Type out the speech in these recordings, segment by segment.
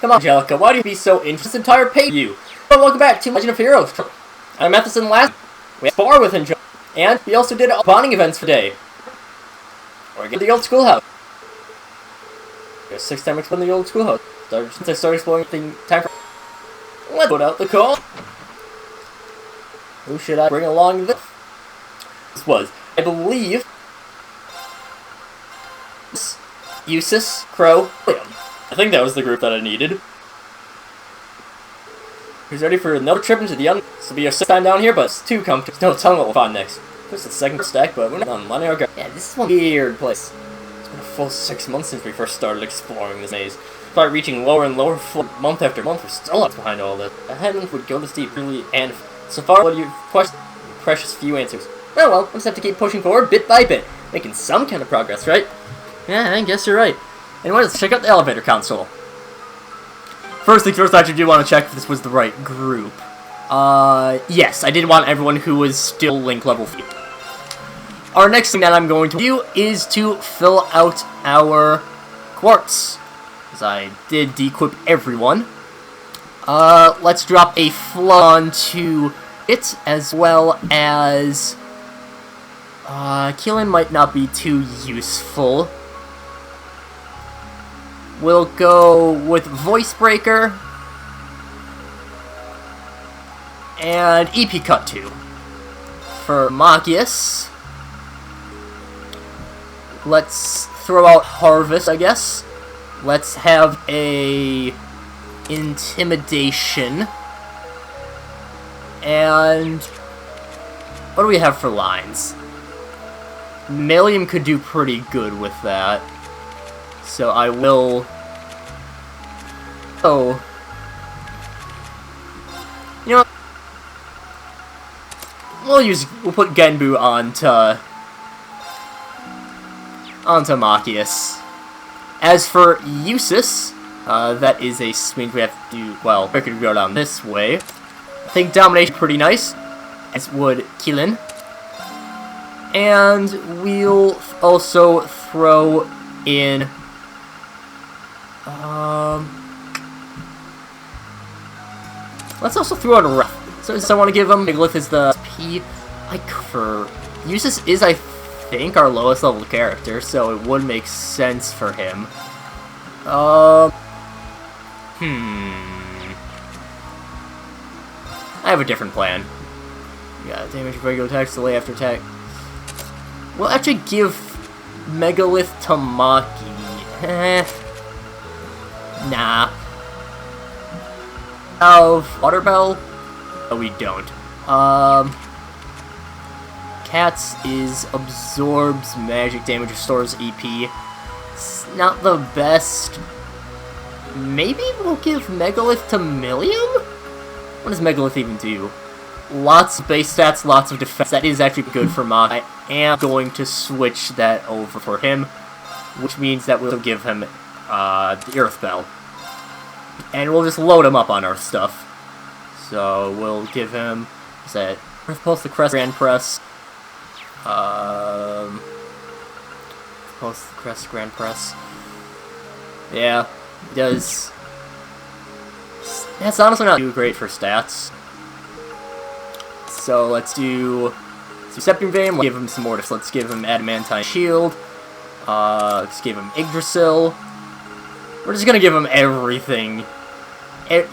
Come on, Angelica, why do you be so interested? This entire page you. Well, welcome back to Legend of Heroes. SlayerMathis in last. We had spar with Angelica. And we also did bonding events today. We're getting the Old Schoolhouse. There's 6 time exploring the Old Schoolhouse. Since I started exploring the time for... Let's put out the call. Who should I bring along this? This was, I believe... Eustace, Crow, William. I think that was the group that I needed. Who's ready for another trip into the unknown? This will be our 6th time down here, but it's too comfortable. No telling what we'll find next. This is the second stack, but we're not on money or go. Yeah, this is one weird place. It's been a full 6 months since we first started exploring this maze. Despite reaching lower and lower month after month, we're still up behind all this. I hadn't would go this deep, really, and so far, what do you question? Precious few answers. Oh well, we'll just have to keep pushing forward bit by bit, making some kind of progress, right? Yeah, I guess you're right. Anyway, let's check out the elevator console. First things first, I actually do want to check if this was the right group. Yes, I did want everyone who was still Link level 3. Our next thing that I'm going to do is to fill out our quartz. As I did de-equip everyone. Let's drop a flood onto it, as well as... Keelan might not be too useful. We'll go with Voice Breaker and EP Cut 2. For Magius, let's throw out Harvest, I guess. Let's have a Intimidation. And what do we have for lines? Millium could do pretty good with that. So I will... Oh. You know what? We'll put Genbu onto Machias. As for Eustace, that is a means we have to do, well, we could go down this way. I think Domination pretty nice, as would Keelan. And we'll also throw in let's also throw out a ref. So I want to give him Megalith as the P. For Eustace is, I think, our lowest level character, so it would make sense for him. I have a different plan. Yeah, damage regular attacks, delay after attack. We'll actually give Megalith to Maki. Nah. Of Water Bell? No, we don't. Cats is absorbs magic damage, restores EP. It's not the best. Maybe we'll give Megalith to Millium? What does Megalith even do? Lots of base stats, lots of defense. That is actually good for Mach. I am going to switch that over for him, which means that we'll give him the Earth Bell. And we'll just load him up on Earth stuff. So we'll give him, what's that? Earth Pulse, the Crest, Grand Press. Pulse, the Crest, Grand Press. Yeah, it does. That's honestly not too great for stats. So let's do Septim Vein, we'll give him some more, let's give him Adamantine Shield, let's give him Yggdrasil. We're just gonna give him everything.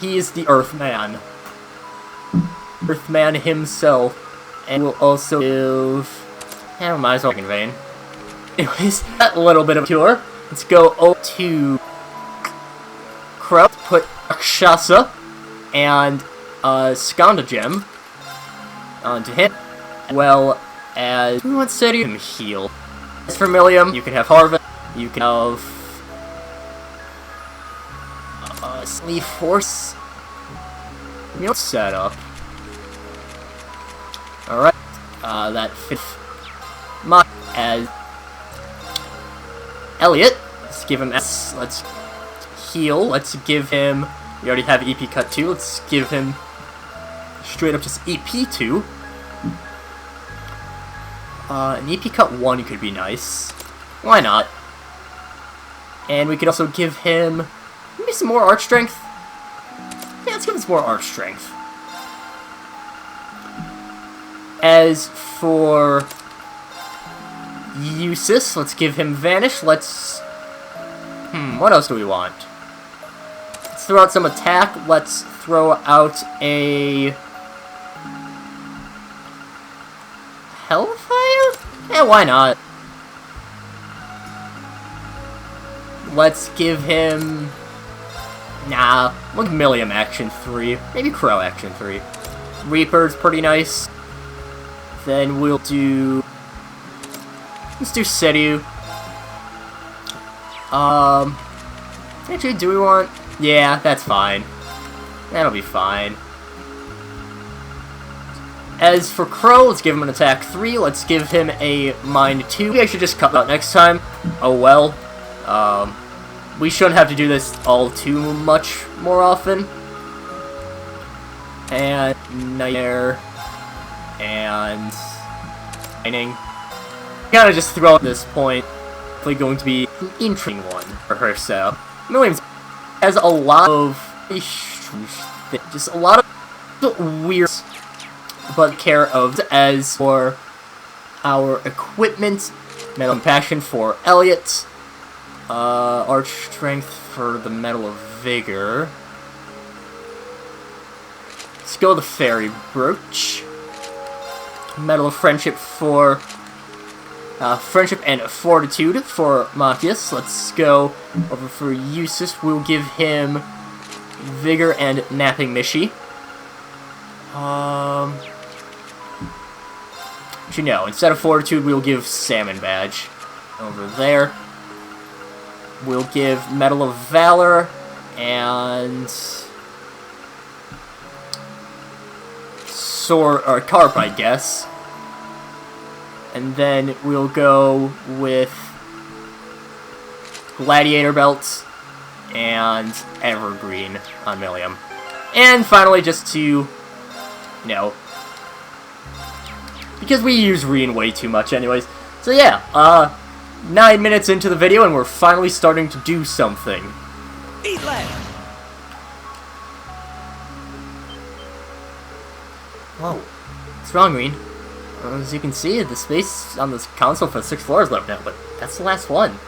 He is the Earthman. Earthman himself. And we'll also give... Yeah, might as well Septim Vein. Anyways, that little bit of a cure. Let's go over to Crow, put Rakshasa and Skanda Gem onto him, as well as we want to set him heal. As for Millium, you can have Harvest, you can have Sleeve Force. You know, set up. Alright, that fifth Mach as Elliot. Let's give him S. Let's heal. Let's give him. We already have EP Cut 2. Let's give him straight up just EP 2. An EP Cut 1 could be nice. Why not? And we could also give him maybe some more arch strength? Yeah, let's give him some more arch strength. As for Usis, let's give him Vanish. Let's... what else do we want? Let's throw out some attack. Let's throw out a... Hellfire? Yeah, why not? Let's give him... Nah, we'll give Milliam Action 3. Maybe Crow Action 3. Reaper's pretty nice. Then we'll do... Let's do Sedu. Actually, do we want... Yeah, that's fine. That'll be fine. As for Crow, let's give him an attack 3. Let's give him a mind 2. We actually just cut that next time. Oh well. We shouldn't have to do this all too much more often. And Nightmare. And Mining. Kinda just throw at this point. Probably going to be an interesting one for her, so. Milliams has a lot of just a lot of weird but care of. As for our equipment, Metal and Passion for Elliot, Arch Strength for the Metal of Vigor. Let's go with the Fairy Brooch. Metal of Friendship for Friendship and Fortitude for Matthias. Let's go over for Usis. We'll give him Vigor and Napping Mishi. Actually, no. Instead of Fortitude, we'll give Salmon Badge. Over there. We'll give Medal of Valor and Sword or Carp, I guess. And then we'll go with Gladiator Belt and Evergreen on Milliam. And finally, just to, you know, because we use Reen way too much anyways. So yeah, 9 minutes into the video and we're finally starting to do something. Eat lead. Whoa. What's wrong, Reen? As you can see, the space on this console for 6 floors lit up now, but that's the last one.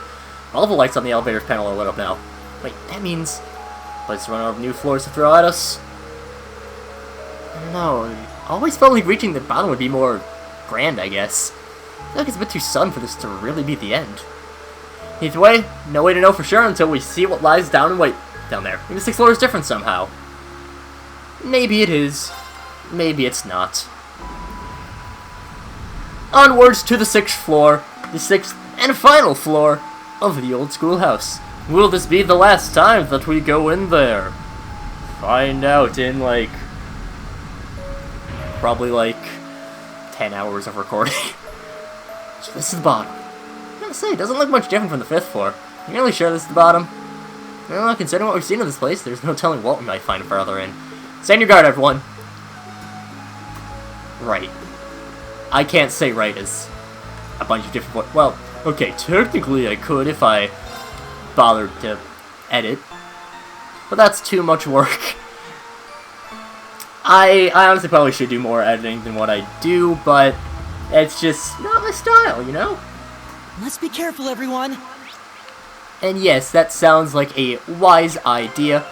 All the lights on the elevator panel are lit up now. Wait, that means... Let's run out of new floors to throw at us? I don't know. I always felt like reaching the bottom would be more grand, I guess. I feel like it's a bit too sudden for this to really be the end. Either way, no way to know for sure until we see what lies down there. Maybe the 6th floor is different somehow. Maybe it is. Maybe it's not. Onwards to the 6th floor, the 6th and final floor of the Old Schoolhouse. Will this be the last time that we go in there? Find out in, like, probably, like, 10 hours of recording. So this is the bottom. I gotta say, it doesn't look much different from the 5th floor. I'm really sure this is the bottom. Well, considering what we've seen of this place, there's no telling what we might find further in. Stand your guard, everyone. Right. I can't say right as a bunch of different... Well, okay, technically I could if I bothered to edit. But that's too much work. I honestly probably should do more editing than what I do, but it's just not my style, you know? Let's be careful, everyone. And yes, that sounds like a wise idea.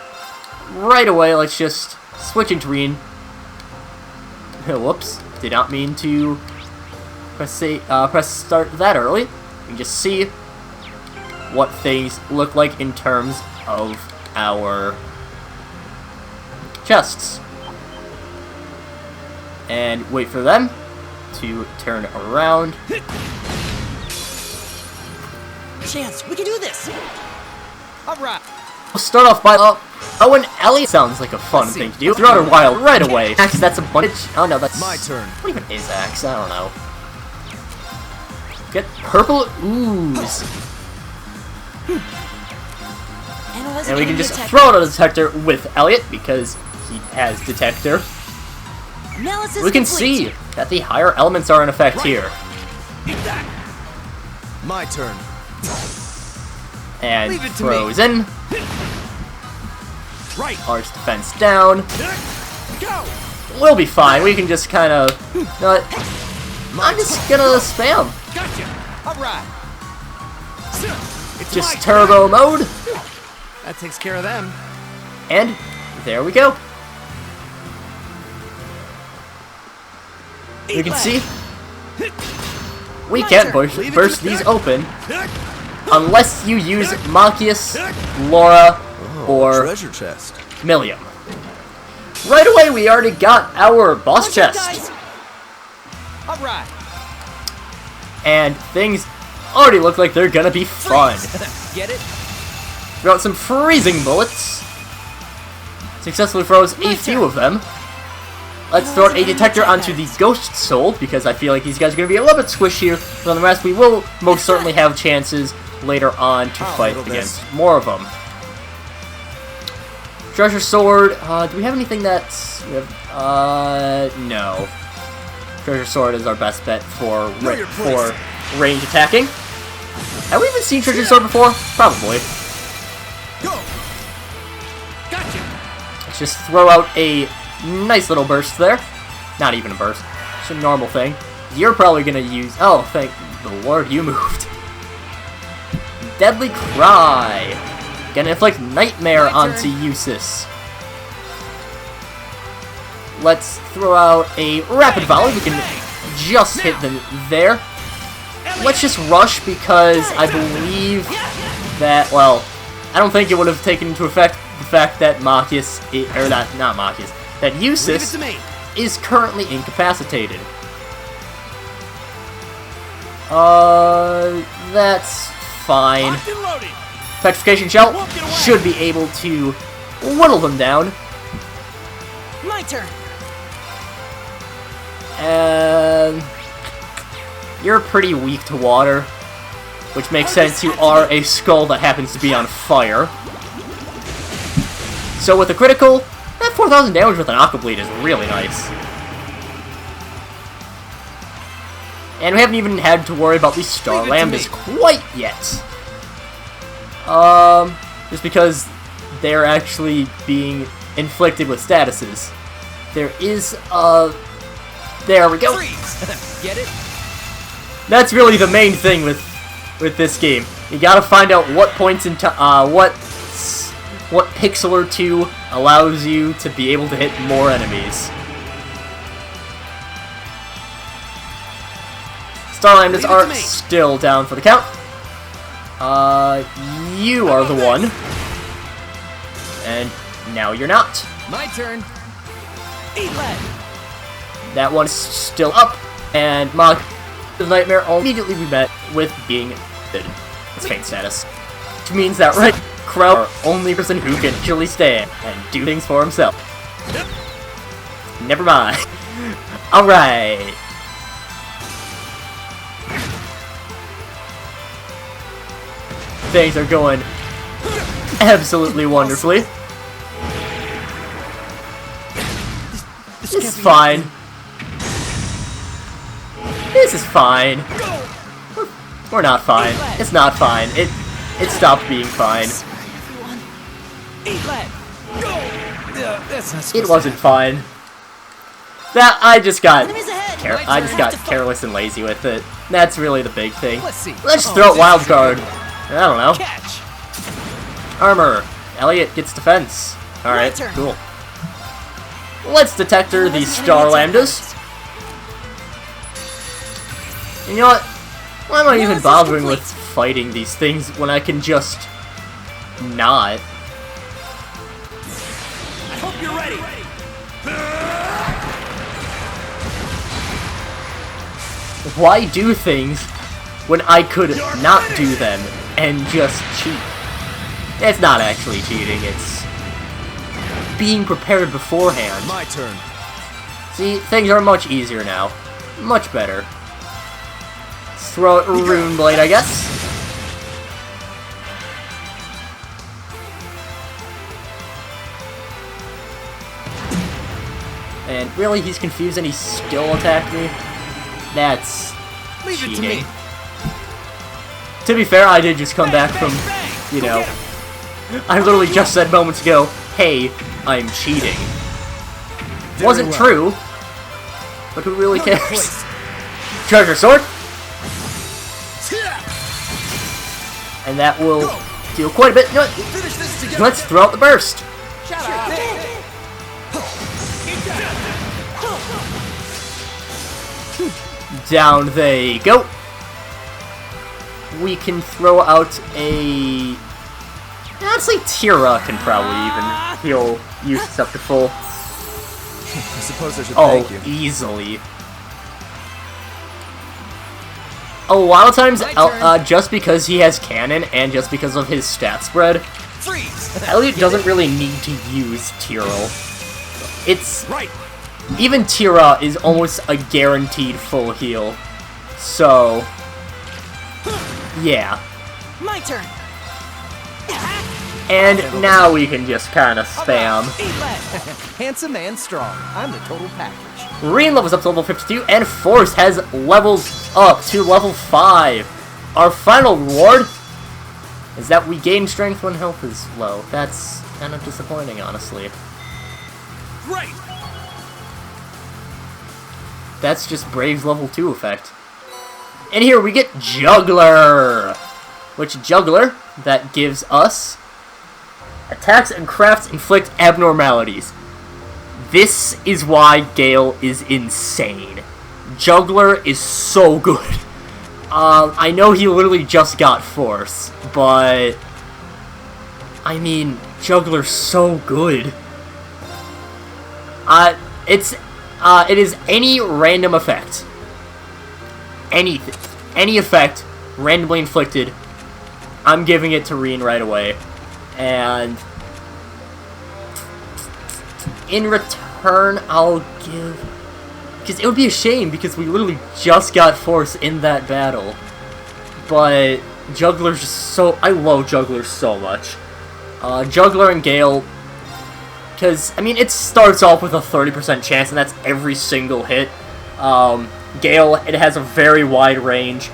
Right away, let's just switch into Reen. Whoops. Did not mean to press start that early. You can just see what things look like in terms of our chests. And wait for them to turn around. Chance, we can do this! Alright! We'll start off by... Oh, and Ellie sounds like a fun thing to do. Throw out her wild right away. Axe, that's a bunch. Oh no, that's... My turn. What even is Axe? I don't know. Get Purple Ooze. And we can just throw out a detector with Elliot because he has detector. We can see that the higher elements are in effect here. My turn. And Frozen. Right. Arch defense down. Go. We'll be fine. We can just kind of... I'm just gonna spam. Gotcha. All right. It's Just my turbo mode. That takes care of them. And there we go. You can see we can't burst these open unless you use Machias, Laura, or treasure chest. Millium. Right away, we already got our boss chest. All right. And things already look like they're gonna be fun. Get it? Throw out some freezing bullets. Successfully froze a few of them. Let's throw a detector onto the Ghost Soul, because I feel like these guys are going to be a little bit squishier than the rest. We will most certainly have chances later on to fight against more of them. Treasure Sword, do we have anything that's... no. Treasure Sword is our best bet for range attacking. Have we even seen Treasure Sword before? Probably. Go. Gotcha. Let's just throw out a nice little burst there. Not even a burst. It's a normal thing. You're probably gonna use... Oh, thank the Lord you moved. Deadly Cry. Gonna inflict Nightmare onto Eustace. Let's throw out a Rapid Volley. We can just hit them there. Let's just rush because I believe that... Well, I don't think it would have taken into effect the fact that Machias... Or that... Not Machias. That Eustace is currently incapacitated. That's fine. Petrification Shell should be able to whittle them down. My turn. And you're pretty weak to water, which makes sense. You are a skull that happens to be on fire. So with a critical, that 4,000 damage with an Aqua Bleed is really nice. And we haven't even had to worry about these Star Lambdas quite yet. Just because they're actually being inflicted with statuses. There is there we go. Get it? That's really the main thing with this game. You gotta find out what points in what pixel or two allows you to be able to hit more enemies. Star Lambdas are still down for the count. You are the one. And now you're not. My turn. Eat lead. That one's still up. And Mog, the Nightmare will immediately be met with being bitten. It's faint status. Which means that right Crow are the only person who can actually stand and do things for himself. Never mind. Alright. Things are going absolutely wonderfully. This is fine. This is fine. We're not fine. It's not fine. It stopped being fine. It wasn't fine. That I just got careless and lazy with it. That's really the big thing. Let's just throw out Wild Card. I don't know. Armor. Elliot gets defense. Alright, cool. Let's detector these Star Lambdas. And you know what? Why am I even bothering with fighting these things when I can just not? I hope you're ready. Why do things when I could not do them and just cheat? It's not actually cheating, it's being prepared beforehand. My turn. See, things are much easier now. Much better. Let's throw out Rune Blade, I guess. And really, he's confused and he still attacked me? That's cheating. Leave it to me. To be fair, I did just come back from, you know, I literally just said moments ago, hey, I'm cheating. Very Wasn't well. true, but who really Know your cares? place. Treasure sword, and that will Go. deal quite a bit. You know what? Finish this together. Let's throw out the burst. Shut up. Down they go. We can throw out a... Honestly, Tira can probably even heal use up to full. I suppose I should Oh, thank you. easily. A lot of times, just because he has cannon and just because of his stat spread, Freeze. Elliot doesn't really need to use Tyrell. It's... Right. Even Tira is almost a guaranteed full heal. So... Yeah. My turn. And now we can just kind of spam. Eat lead. Handsome and strong. I'm the total package. Reen levels up to level 52, and Force has levels up to level 5. Our final reward is that we gain strength when health is low. That's kind of disappointing, honestly. Great. That's just Brave's level 2 effect. And here we get Juggler! Which Juggler, that gives us attacks and crafts inflict abnormalities. This is why Gale is insane. Juggler is so good. I know he literally just got Force, but... I mean, Juggler's so good. It is any random effect. Anything. Any effect, randomly inflicted, I'm giving it to Reen right away. And... in return, I'll give... Because it would be a shame, because we literally just got Force in that battle. But Juggler's just so... I love Juggler so much. Juggler and Gale... Because, I mean, it starts off with a 30% chance, and that's every single hit. Gale, it has a very wide range.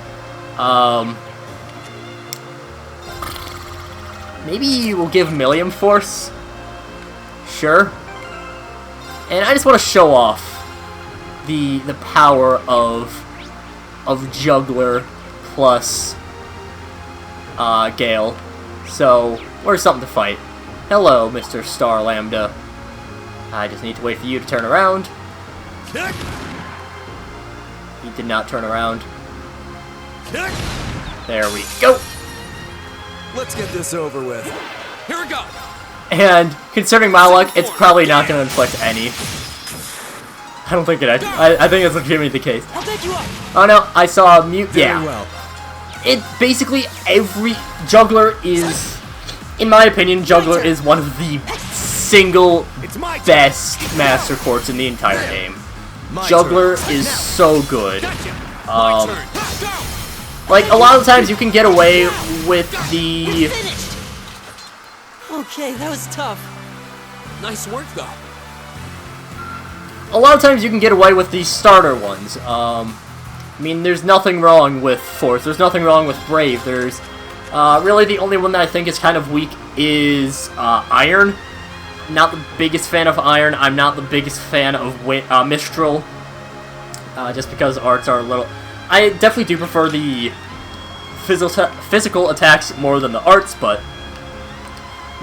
Maybe we'll give Millium Force? Sure. And I just want to show off the power of Juggler plus Gale. So, where's something to fight? Hello, Mr. Star Lambda. I just need to wait for you to turn around. He did not turn around. There we go. Let's get this over with. Here we go. And considering my luck, it's probably not going to inflict any. I don't think it. I think it's legitimately the case. I'll take you up. Oh no, I saw a mute. Very Yeah. well. It basically every Juggler is, in my opinion, Juggler is one of the single It's my turn. best master quartz in the entire game. My Juggler turn. is so good. Gotcha. My Um, turn. Go. Like a lot of times you can get away with the Finished. Okay, that was tough. Nice work, though. a lot of times you can get away with the starter ones. I mean, there's nothing wrong with Force. There's nothing wrong with Brave. There's really the only one that I think is kind of weak is Iron. Not the biggest fan of Iron. I'm not the biggest fan of Mistral. Just because arts are a little... I definitely do prefer the physical attacks more than the arts, but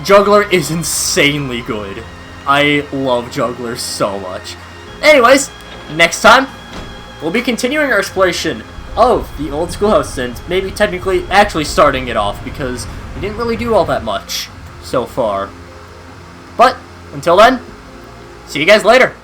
Juggler is insanely good. I love Juggler so much. Anyways, next time, we'll be continuing our exploration of the Old Schoolhouse, and maybe technically actually starting it off, because we didn't really do all that much so far. But, until then, see you guys later.